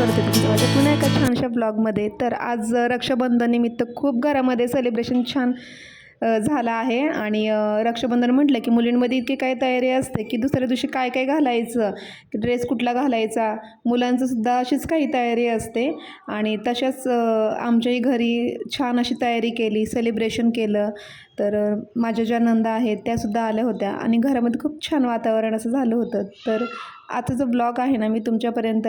करते तुमचं माझ्या पुन्हा एका छानशा ब्लॉगमध्ये। तर आज रक्षाबंधन निमित्त खूप घरामध्ये सेलिब्रेशन छान झालं आहे। आणि रक्षाबंधन म्हटलं की मुलींमध्ये इतकी काय तयारी असते की दुसऱ्या दिवशी काय काय घालायचं, ड्रेस कुठला घालायचा, मुलांचं सुद्धा अशीच काही तयारी असते। आणि तशाच आमच्याही घरी छान अशी तयारी केली, सेलिब्रेशन केलं। तर माझ्या ज्या नंदा आहेत त्यासुद्धा आल्या होत्या आणि घरामध्ये खूप छान वातावरण असं झालं होतं। तर आजचा जो ब्लॉग आहे ना, मी तुमच्यापर्यंत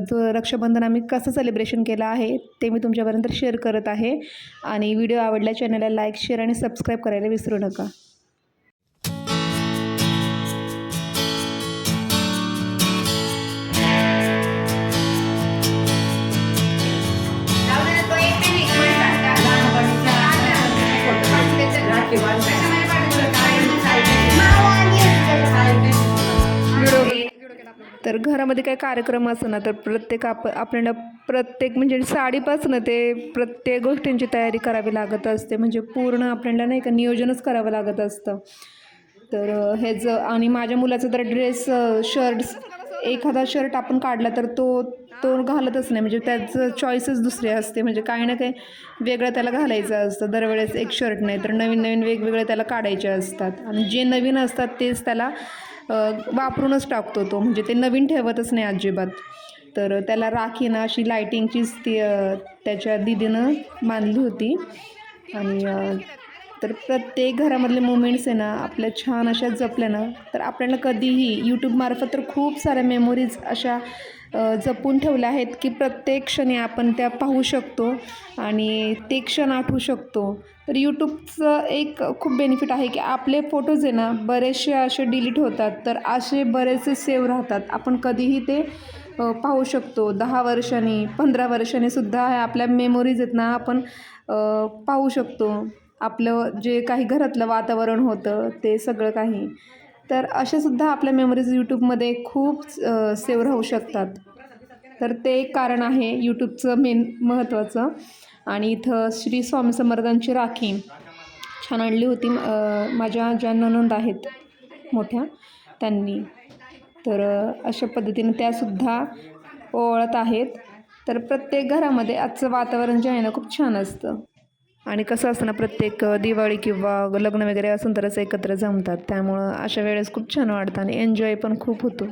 जो रक्षाबंधन आम्ही कसं सेलिब्रेशन केलं आहे ते मी तुमच्यापर्यंत शेअर करत आहे। आणि व्हिडिओ आवडल्या चॅनलला लाईक, शेअर आणि सबस्क्राईब करायला विसरू नका। तर घरामध्ये काही कार्यक्रम असो ना, तर आपल्याला प्रत्येक म्हणजे साडीपासून ते प्रत्येक गोष्टींची तयारी करावी लागत असते। म्हणजे पूर्ण आपल्याला नाही का नियोजनच करावं लागत असतं। तर आणि माझ्या मुलाचा तर ड्रेस, शर्ट्स, एखादा शर्ट आपण काढला तर तो तो घालतच नाही। म्हणजे त्याचं चॉईसच दुसरी असते। म्हणजे काही ना काही वेगळं त्याला घालायचं असतं। दरवेळेस एक शर्ट नाही तर नवीन नवीन वेगवेगळे त्याला काढायचे असतात। आणि जे नवीन असतात तेच त्याला वापरूनच टाकतो तो, म्हणजे ते नवीन ठेवतच नाही अजिबात। तर त्याला राखी ना अशी लायटिंगचीच ती त्याच्या दीदीनं बांधली होती। आणि तर प्रत्येक घरामधले मोमेंट्स आहे ना आपल्या छान अशा जपल्या ना, तर आपल्याला कधीही यूट्यूबमार्फत तर खूप साऱ्या मेमोरीज अशा जपून ठेवल्या आहेत की प्रत्येक क्षणी आपण त्या पाहू शकतो आणि ते क्षण आठवू शकतो। तर यूट्यूबचं एक खूप बेनिफिट आहे की आपले फोटोज आहे ना बरेचसे असे डिलीट होतात, तर असे बरेचसे सेव्ह राहतात। आपण कधीही ते पाहू शकतो। 10 वर्षांनी, 15 वर्षांनी सुद्धा आपल्या मेमोरीज आहेत ना आपण पाहू शकतो। आपलं जे काही घरातलं वातावरण होतं ते सगळं काही, तर असेसुद्धा आपल्या मेमोरीज यूट्यूबमध्ये खूप सेव्ह राहू शकतात। तर ते एक कारण आहे यूट्यूबचं मेन महत्त्वाचं। आणि इथं श्री स्वामी समर्थांची राखी छान आणली होती माझ्या ज्या नणंद आहेत मोठ्या त्यांनी। तर अशा पद्धतीने त्यासुद्धा ओवाळत आहेत। तर प्रत्येक घरामध्ये आजचं वातावरण जे आहे ना खूप छान असतं। आणि कसं असतं ना, प्रत्येक दिवाळी किंवा लग्न वगैरे असून तरच एकत्र जमतात। त्यामुळं अशा वेळेस खूप छान वाटतं आणि एन्जॉय पण खूप होतो।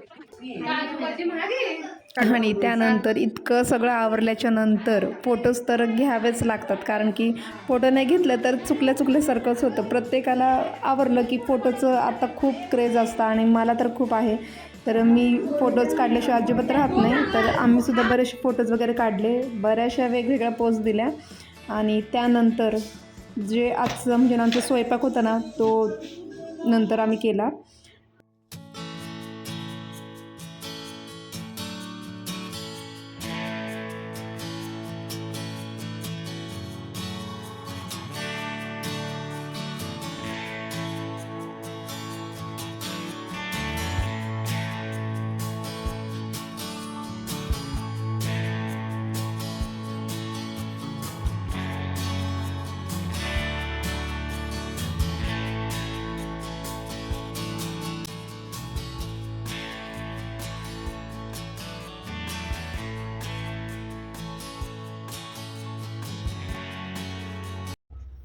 आणि त्यानंतर इतकं सगळं आवरल्याच्या नंतर फोटोज तर घ्यावेच लागतात, कारण की फोटो नाही घेतलं तर चुकल्यासारखंच होतं। प्रत्येकाला आवरलं की फोटोचं आता खूप क्रेज असतं आणि मला तर खूप आहे। तर मी फोटोज काढल्याशिवाय अजिबात राहत नाही। तर आम्हीसुद्धा बरेचसे फोटोज वगैरे काढले, बऱ्याचशा वेगवेगळ्या पोज दिल्या। आणि त्यानंतर जे आजचं म्हणजे आमचा स्वयंपाक होता ना तो नंतर आम्ही केला।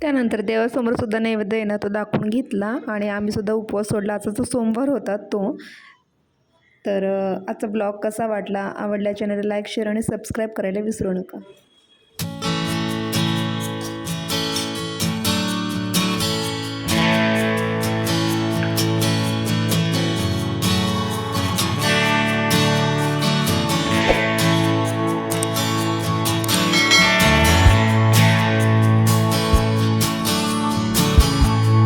त्यानंतर देवासमोर सुद्धा नैवेद्य आहे ना तो दाखवून घेतला आणि आम्हीसुद्धा उपवास सोडला। आजचा जो सोमवार होता तो। तर आजचा ब्लॉग कसा वाटला, आवडल्या चॅनलला लाईक, शेअर आणि सबस्क्राईब करायला विसरू नका।